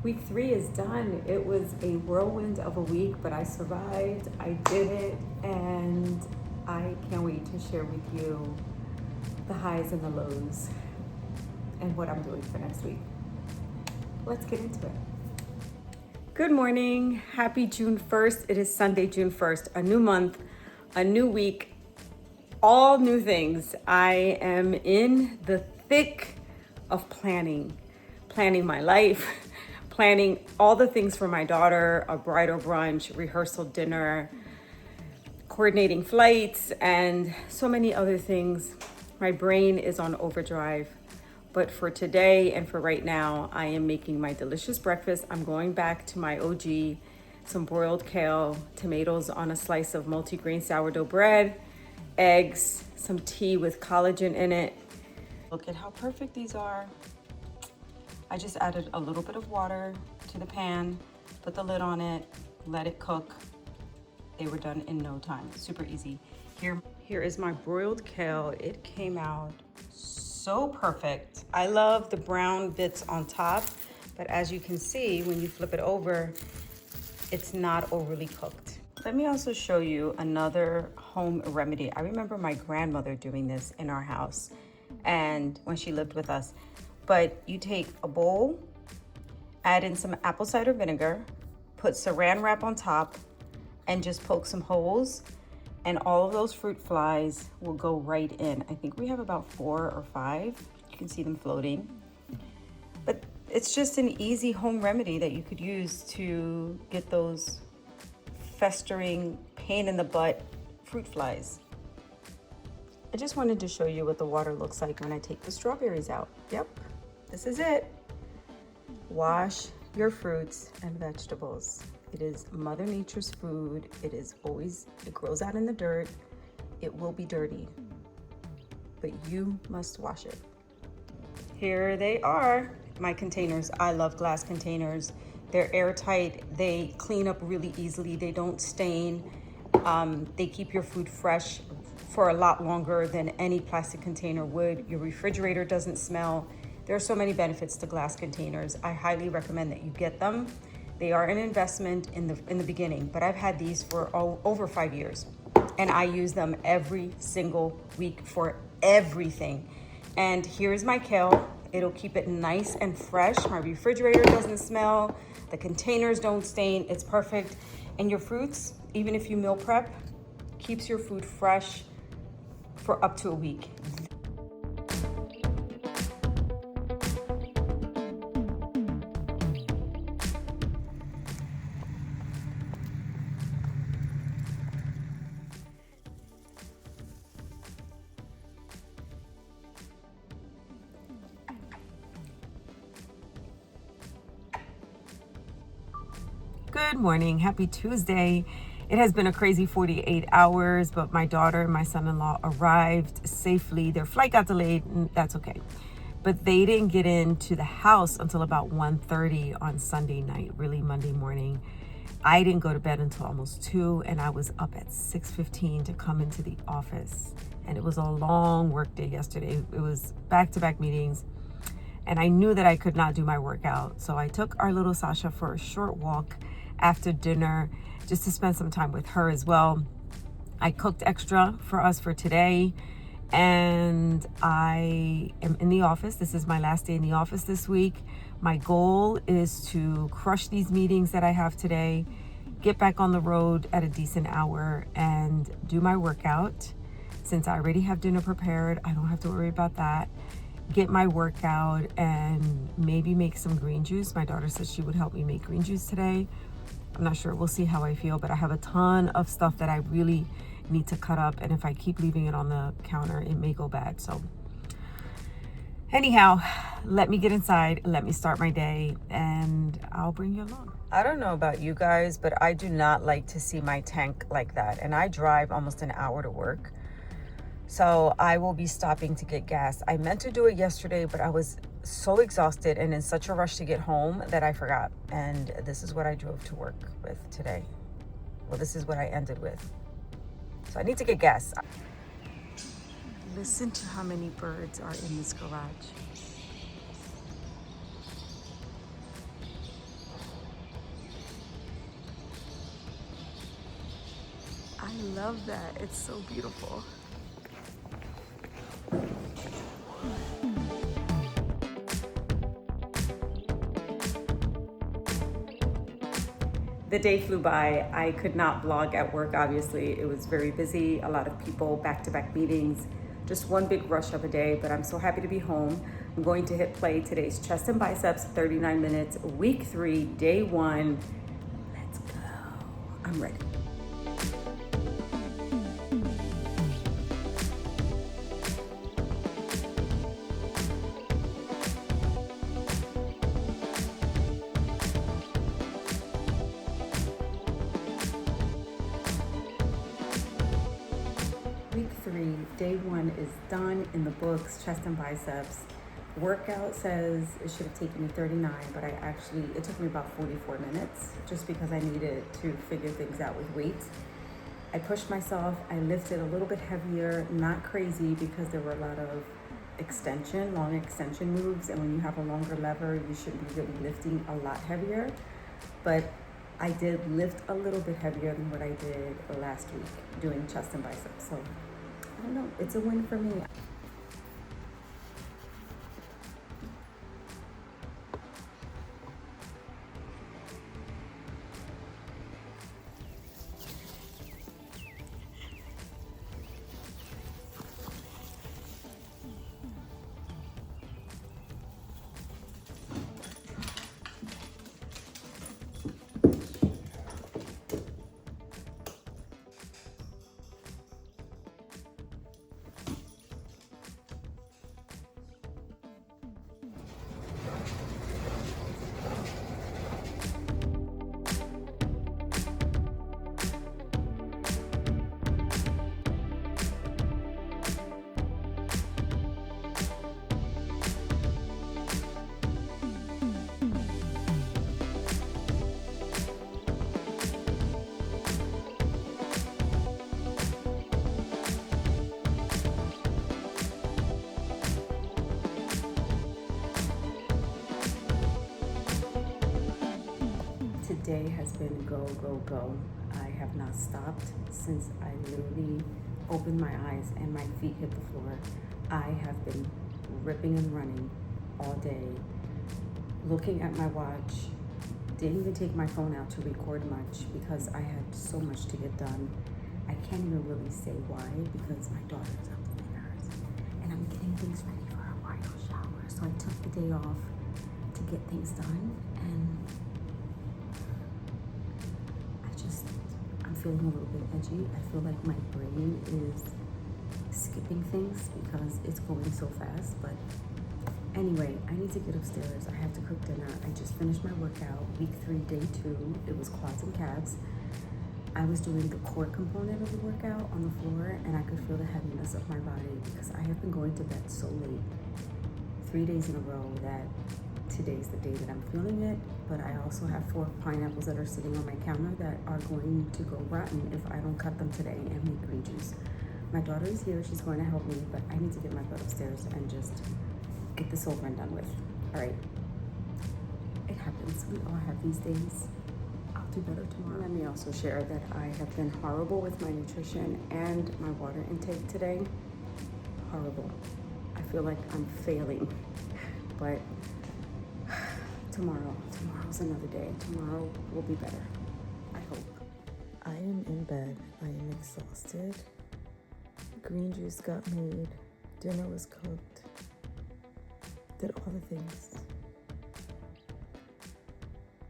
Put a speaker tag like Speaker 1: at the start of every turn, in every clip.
Speaker 1: Week 3 is done. It was a whirlwind of a week, but I survived. I did it, and I can't wait to share with you the highs and the lows and what I'm doing for next week. Let's get into it. Good morning. Happy June 1st. It is Sunday, June 1st. A new month, a new week, all new things. I am in the thick of planning my life, planning all the things for my daughter, a bridal brunch, rehearsal dinner, coordinating flights, and so many other things. My brain is on overdrive. But for today and for right now, I am making my delicious breakfast. I'm going back to my OG, some broiled kale, tomatoes on a slice of multigrain sourdough bread, eggs, some tea with collagen in it. Look at how perfect these are. I just added a little bit of water to the pan, put the lid on it, let it cook. They were done in no time, super easy. Here is my broiled kale. It came out so perfect. I love the brown bits on top, but as you can see, when you flip it over, it's not overly cooked. Let me also show you another home remedy. I remember my grandmother doing this in our house and when she lived with us. But you take a bowl, add in some apple cider vinegar, put saran wrap on top, and just poke some holes, and all of those fruit flies will go right in. I think we have about 4 or 5. You can see them floating. But it's just an easy home remedy that you could use to get those festering, pain in the butt fruit flies. I just wanted to show you what the water looks like when I take the strawberries out. Yep, this is it. Wash your fruits and vegetables. It is Mother Nature's food. It grows out in the dirt. It will be dirty, but you must wash it. Here they are, my containers. I love glass containers. They're airtight. They clean up really easily. They don't stain. They keep your food fresh for a lot longer than any plastic container would. Your refrigerator doesn't smell. There are so many benefits to glass containers. I highly recommend that you get them. They are an investment in the beginning, but I've had these for over 5 years, and I use them every single week for everything. And here's my kale. It'll keep it nice and fresh. My refrigerator doesn't smell. The containers don't stain. It's perfect. And your fruits, even if you meal prep, keeps your food fresh for up to a week. Good morning. Happy Tuesday. It has been a crazy 48 hours, but my daughter and my son-in-law arrived safely. Their flight got delayed, and that's okay. But they didn't get into the house until about 1:30 on Sunday night, really Monday morning. I didn't go to bed until almost 2, and I was up at 6:15 to come into the office. And it was a long work day yesterday. It was back-to-back meetings, and I knew that I could not do my workout. So I took our little Sasha for a short walk after dinner just to spend some time with her as well. I cooked extra for us for today, and I am in the office. This is my last day in the office this week. My goal is to crush these meetings that I have today, get back on the road at a decent hour, and do my workout. Since I already have dinner prepared, I don't have to worry about that. Get my workout and maybe make some green juice. My daughter said she would help me make green juice today. I'm not sure. We'll see how I feel, but I have a ton of stuff that I really need to cut up, and if I keep leaving it on the counter, it may go bad. So anyhow, let me get inside, let me start my day, and I'll bring you along. I don't know about you guys, but I do not like to see my tank like that, and I drive almost an hour to work. So I will be stopping to get gas. I meant to do it yesterday, but I was so exhausted and in such a rush to get home that I forgot. And this is what I drove to work with today. Well, this is what I ended with. So I need to get gas. Listen to how many birds are in this garage. I love that. It's so beautiful. The day flew by. I could not vlog at work, obviously. It was very busy, a lot of people, back-to-back meetings, just one big rush of a day, but I'm so happy to be home. I'm going to hit play today's chest and biceps, 39 minutes, week 3, day 1. Let's go. I'm ready. Week 3, day 1 is done in the books, chest and biceps. Workout says it should have taken me 39, but it took me about 44 minutes just because I needed to figure things out with weights. I pushed myself, I lifted a little bit heavier, not crazy because there were a lot of long extension moves, and when you have a longer lever, you should be really lifting a lot heavier. But I did lift a little bit heavier than what I did last week doing chest and biceps. So I don't know, it's a win for me. Today has been go, go, go. I have not stopped since I literally opened my eyes and my feet hit the floor. I have been ripping and running all day, looking at my watch, didn't even take my phone out to record much because I had so much to get done. I can't even really say why because my daughter's upstairs and I'm getting things ready for her bridal shower. So I took the day off to get things done, and I'm feeling a little bit edgy. I feel like my brain is skipping things because it's going so fast. But anyway, I need to get upstairs. I have to cook dinner. I just finished my workout, week 3, day 2. It was quads and calves. I was doing the core component of the workout on the floor, and I could feel the heaviness of my body because I have been going to bed so late, 3 days in a row, that today's the day that I'm feeling it. But I also have 4 pineapples that are sitting on my counter that are going to go rotten if I don't cut them today and make green juice. My daughter is here, she's going to help me, but I need to get my butt upstairs and just get this over and done with. All right, it happens, we all have these days. I'll do better tomorrow. Let me also share that I have been horrible with my nutrition and my water intake today. Horrible. I feel like I'm failing, but tomorrow's another day. Tomorrow will be better, I hope. I am in bed. I am exhausted. Green juice got made. Dinner was cooked. Did all the things.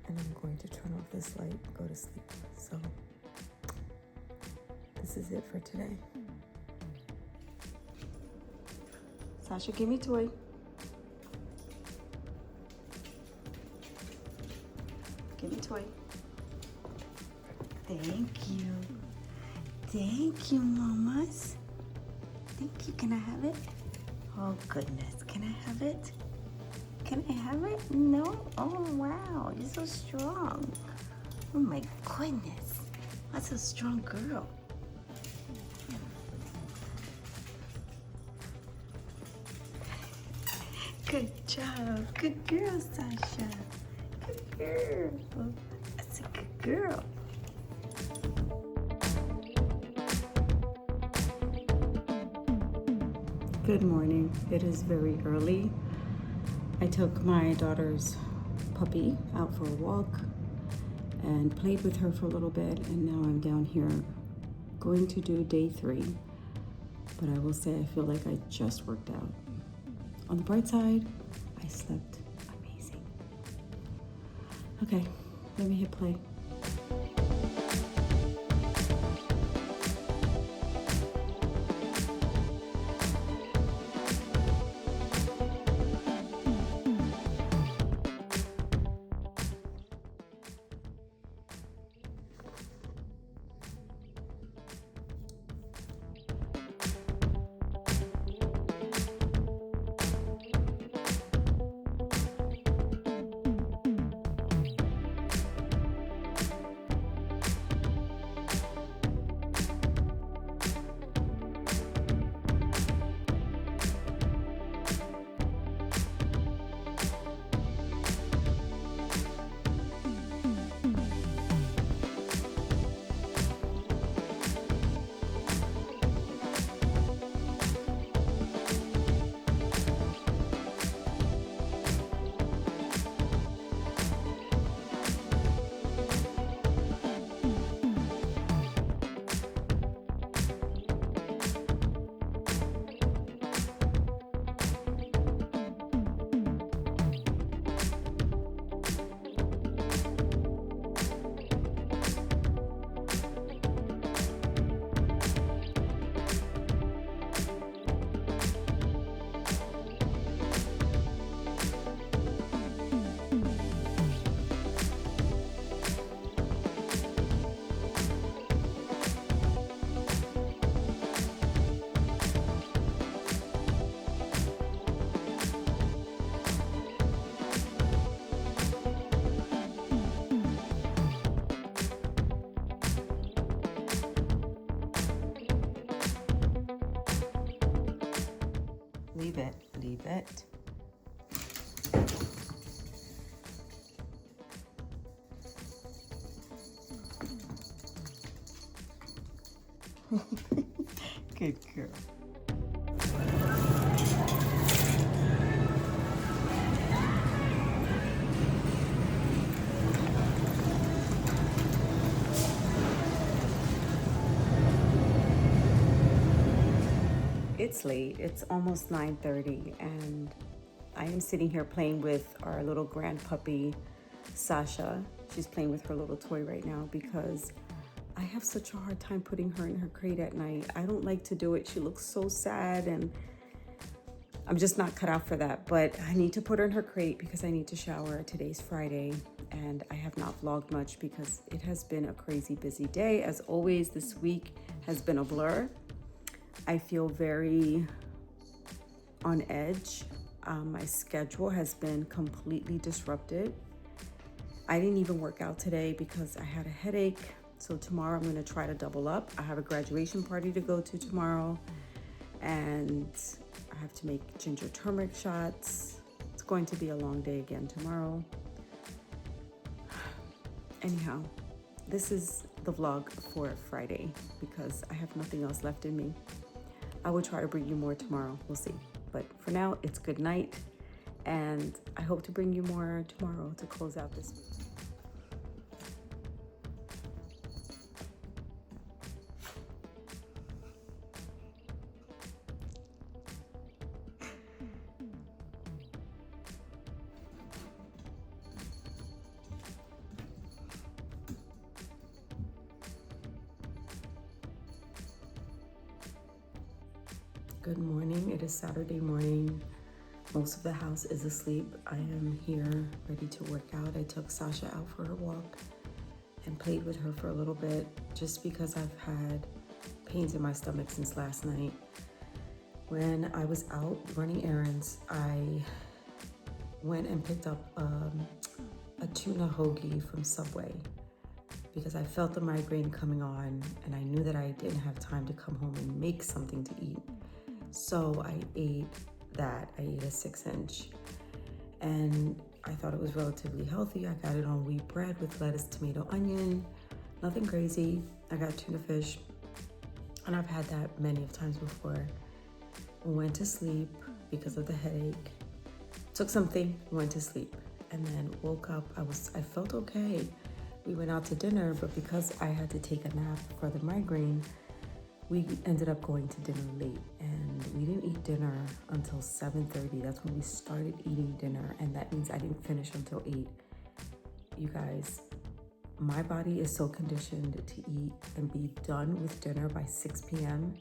Speaker 1: And I'm going to turn off this light and go to sleep. So this is it for today. Sasha, give me toy. Give me toy. Thank you. Thank you, mamas. Thank you. Can I have it? Oh, goodness. Can I have it? Can I have it? No? Oh, wow. You're so strong. Oh, my goodness. That's a strong girl. Good job. Good girl, Sasha. Good girl. That's a good girl. Good morning. It is very early. I took my daughter's puppy out for a walk and played with her for a little bit, and now I'm down here going to do day 3. But I will say I feel like I just worked out. On the bright side, I slept amazing. Okay, let me hit play. Leave it. Good girl. It's late. It's almost 9:30, and I am sitting here playing with our little grand puppy, Sasha. She's playing with her little toy right now because I have such a hard time putting her in her crate at night. I don't like to do it. She looks so sad, and I'm just not cut out for that. But I need to put her in her crate because I need to shower. Today's Friday, and I have not vlogged much because it has been a crazy busy day. As always, this week has been a blur. I feel very on edge. My schedule has been completely disrupted. I didn't even work out today because I had a headache. So tomorrow I'm going to try to double up. I have a graduation party to go to tomorrow, and I have to make ginger turmeric shots. It's going to be a long day again tomorrow. Anyhow, this is the vlog for Friday because I have nothing else left in me. I will try to bring you more tomorrow. We'll see. But for now, it's good night. And I hope to bring you more tomorrow to close out this week. Good morning. It is Saturday morning. Most of the house is asleep. I am here ready to work out. I took Sasha out for her walk and played with her for a little bit just because I've had pains in my stomach since last night. When I was out running errands, I went and picked up a tuna hoagie from Subway because I felt the migraine coming on and I knew that I didn't have time to come home and make something to eat. So I ate that. I ate a 6-inch and I thought it was relatively healthy. I got it on wheat bread with lettuce, tomato, onion, nothing crazy. I got tuna fish and I've had that many of times before. went to sleep because of the headache, took something, went to sleep, and then woke up. I felt okay. We went out to dinner, but because I had to take a nap for the migraine, we ended up going to dinner late, and we didn't eat dinner until 7:30. That's when we started eating dinner, and that means I didn't finish until 8. You guys, my body is so conditioned to eat and be done with dinner by 6 p.m.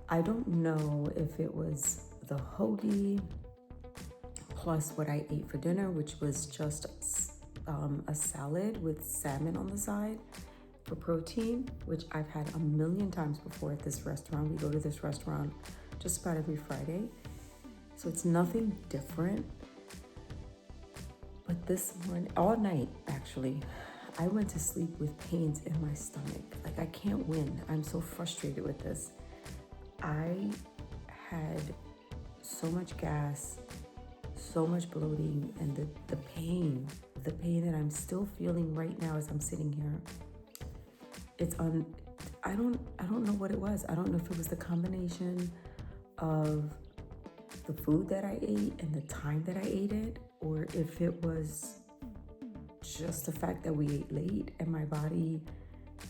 Speaker 1: I don't know if it was the hoagie plus what I ate for dinner, which was just a salad with salmon on the side for protein, which I've had a million times before at this restaurant. We go to this restaurant just about every Friday, so it's nothing different. But this morning, all night actually, I went to sleep with pains in my stomach. Like, I can't win. I'm so frustrated with this. I had so much gas, so much bloating, and the pain that I'm still feeling right now as I'm sitting here. I don't know what it was. I don't know if it was the combination of the food that I ate and the time that I ate it, or if it was just the fact that we ate late and my body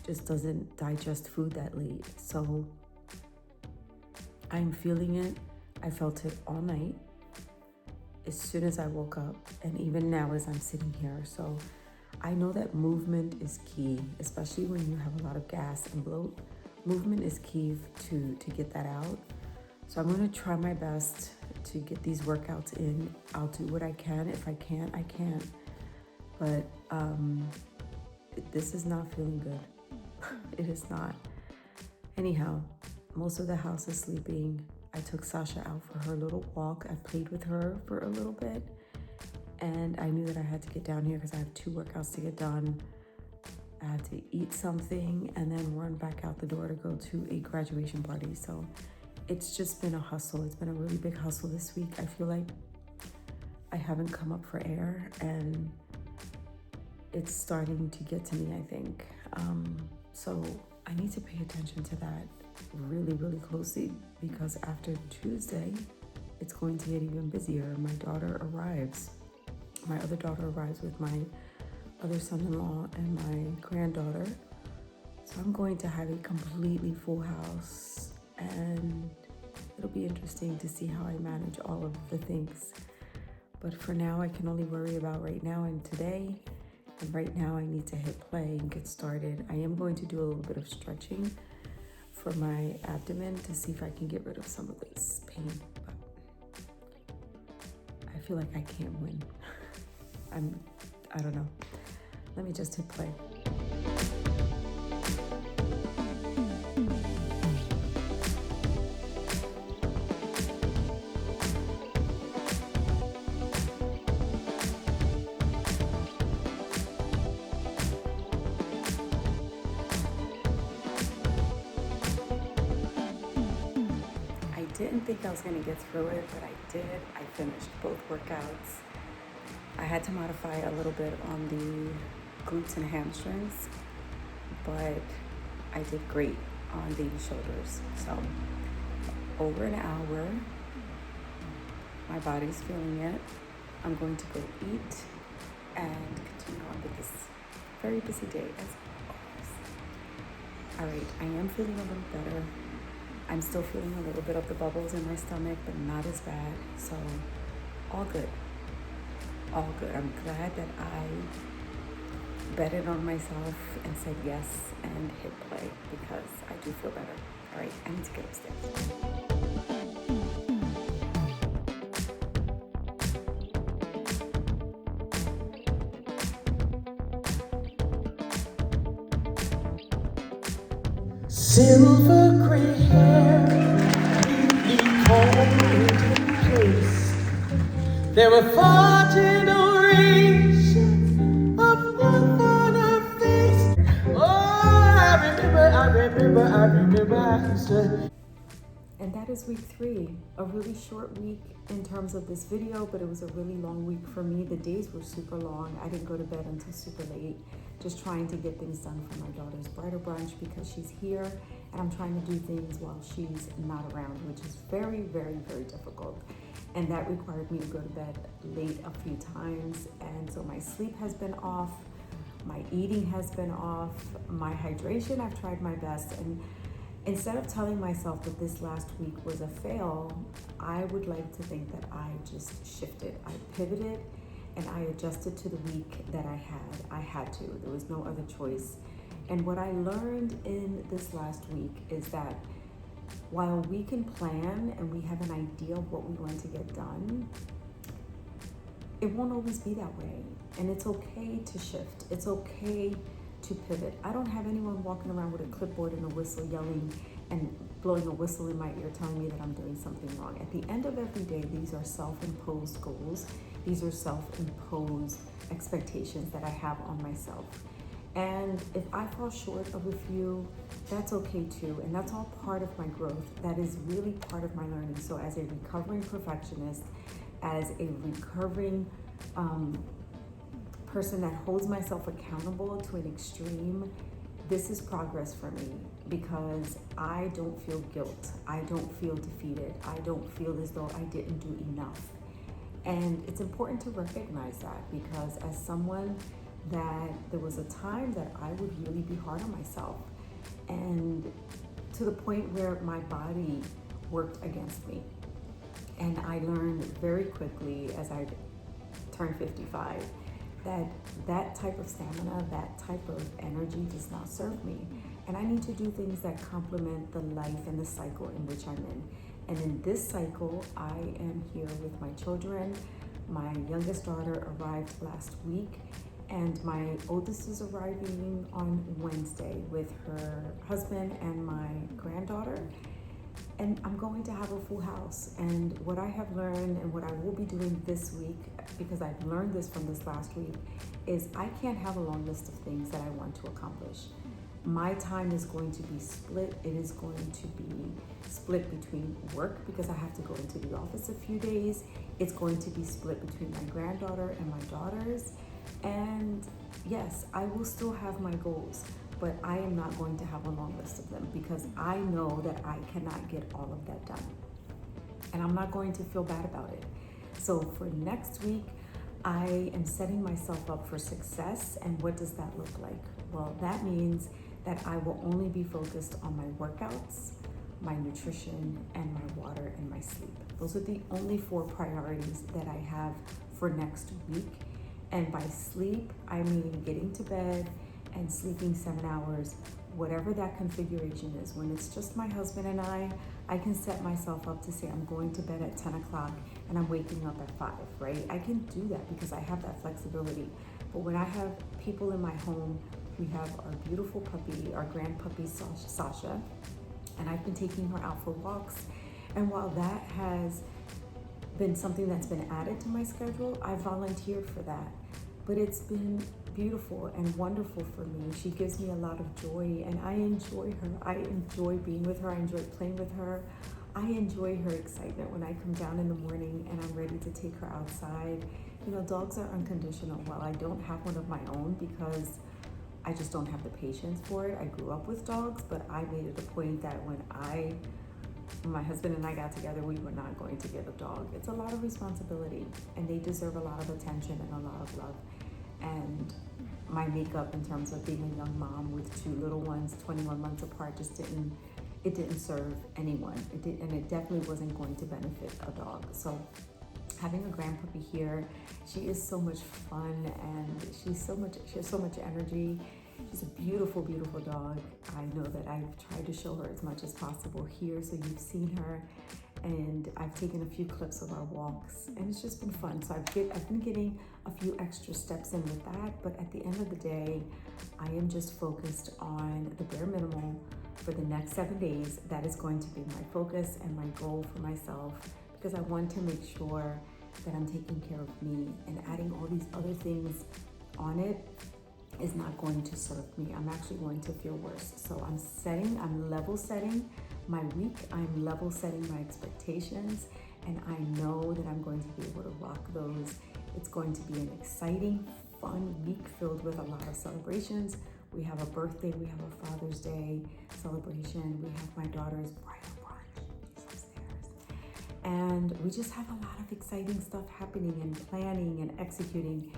Speaker 1: just doesn't digest food that late. So I'm feeling it. I felt it all night as soon as I woke up, and even now as I'm sitting here. So I know that movement is key, especially when you have a lot of gas and bloat. Movement is key to get that out. So I'm going to try my best to get these workouts in. I'll do what I can. If I can't, I can't. But this is not feeling good. It is not. Anyhow, most of the house is sleeping. I took Sasha out for her little walk. I played with her for a little bit. And I knew that I had to get down here because I have 2 workouts to get done. I had to eat something and then run back out the door to go to a graduation party. So it's just been a hustle. It's been a really big hustle this week. I feel like I haven't come up for air, and it's starting to get to me, I think. So I need to pay attention to that really, really closely, because after Tuesday, it's going to get even busier. My daughter arrives. My other daughter arrives with my other son-in-law and my granddaughter. So I'm going to have a completely full house, and it'll be interesting to see how I manage all of the things. But for now, I can only worry about right now and today. And right now I need to hit play and get started. I am going to do a little bit of stretching for my abdomen to see if I can get rid of some of this pain. But I feel like I can't win. I don't know. Let me just hit play. I didn't think I was going to get through it, but I did. I finished both workouts. I had to modify a little bit on the glutes and hamstrings, but I did great on the shoulders. So over an hour, my body's feeling it. I'm going to go eat and continue on with this very busy day as always. All right, I am feeling a little better. I'm still feeling a little bit of the bubbles in my stomach, but not as bad. So all good. All good. I'm glad that I betted on myself and said yes and hit play, because I do feel better. All right, I need to get upstairs.
Speaker 2: Silver gray hair, neatly combed into place. There were 4 generations of love on her face. Oh, I remember, I said.
Speaker 1: And that is week 3, a really short week in terms of this video, but it was a really long week for me. The days were super long. I didn't go to bed until super late, just trying to get things done for my daughter's bridal brunch because she's here and I'm trying to do things while she's not around, which is very, very, very difficult. And that required me to go to bed late a few times, and so my sleep has been off, my eating has been off, my hydration, I've tried my best, and instead of telling myself that this last week was a fail, I would like to think that I just shifted. I pivoted and I adjusted to the week that I had. I had to. There was no other choice. And what I learned in this last week is that while we can plan and we have an idea of what we want to get done, it won't always be that way. And it's okay to shift. It's okay to pivot. I don't have anyone walking around with a clipboard and a whistle yelling and blowing a whistle in my ear telling me that I'm doing something wrong. At the end of every day, these are self-imposed goals. These are self-imposed expectations that I have on myself. And if I fall short of a few, that's okay too. And that's all part of my growth. That is really part of my learning. So as a recovering perfectionist, as a recovering person that holds myself accountable to an extreme, this is progress for me because I don't feel guilt. I don't feel defeated. I don't feel as though I didn't do enough. And it's important to recognize that because as someone that there was a time that I would really be hard on myself, and to the point where my body worked against me. And I learned very quickly as I turned 55 that that type of stamina, that type of energy does not serve me. And I need to do things that complement the life and the cycle in which I'm in. And in this cycle, I am here with my children. My youngest daughter arrived last week, and my oldest is arriving on Wednesday with her husband and my granddaughter. And I'm going to have a full house. And what I have learned and what I will be doing this week, because I've learned this from this last week, is I can't have a long list of things that I want to accomplish. My time is going to be split. It is going to be split between work because I have to go into the office a few days. It's going to be split between my granddaughter and my daughters. And yes, I will still have my goals, but I am not going to have a long list of them because I know that I cannot get all of that done. And I'm not going to feel bad about it. So for next week, I am setting myself up for success. And what does that look like? Well, that means that I will only be focused on my workouts, my nutrition, and my water and my sleep. Those are the only 4 priorities that I have for next week. And by sleep, I mean getting to bed and sleeping 7 hours, whatever that configuration is. When it's just my husband and I can set myself up to say I'm going to bed at 10 o'clock and I'm waking up at 5, right? I can do that because I have that flexibility. But when I have people in my home, we have our beautiful puppy, our grand puppy, Sasha, and I've been taking her out for walks. And while that has been something that's been added to my schedule, I volunteered for that. But it's been beautiful and wonderful for me. She gives me a lot of joy and I enjoy her. I enjoy being with her. I enjoy playing with her. I enjoy her excitement when I come down in the morning and I'm ready to take her outside. You know, dogs are unconditional. While I don't have one of my own because I just don't have the patience for it. I grew up with dogs, but I made it a point that when my husband and I got together, we were not going to get a dog. It's a lot of responsibility and they deserve a lot of attention and a lot of love. And my makeup in terms of being a young mom with 2 little ones, 21 months apart, just didn't serve anyone. And it definitely wasn't going to benefit a dog. So having a grandpuppy here, she is so much fun and she has so much energy. She's a beautiful, beautiful dog. I know that I've tried to show her as much as possible here, so you've seen her. And I've taken a few clips of our walks, and it's just been fun. So I've been getting a few extra steps in with that, but at the end of the day, I am just focused on the bare minimum for the next 7 days. That is going to be my focus and my goal for myself, because I want to make sure that I'm taking care of me, and adding all these other things on it is not going to serve me. I'm actually going to feel worse. So I'm level setting my week. I'm level setting my expectations, and I know that I'm going to be able to rock those. It's going to be an exciting, fun week filled with a lot of celebrations, We have a birthday, we have a Father's Day celebration, we have my daughter's bridal brunch, she's upstairs. And we just have a lot of exciting stuff happening and planning and executing,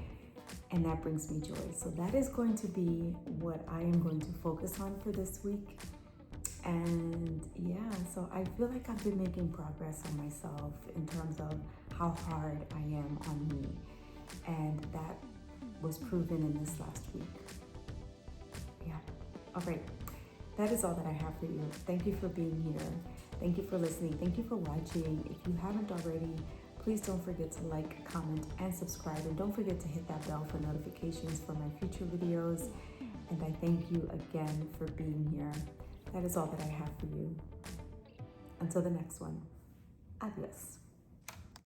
Speaker 1: and that brings me joy. So that is going to be what I am going to focus on for this week. And yeah, so I feel like I've been making progress on myself in terms of how hard I am on me. And that was proven in this last week. Yeah. All right. That is all that I have for you. Thank you for being here. Thank you for listening. Thank you for watching. If you haven't already, please don't forget to like, comment, and subscribe. And don't forget to hit that bell for notifications for my future videos. And I thank you again for being here. That is all that I have for you. Until the next one, adios.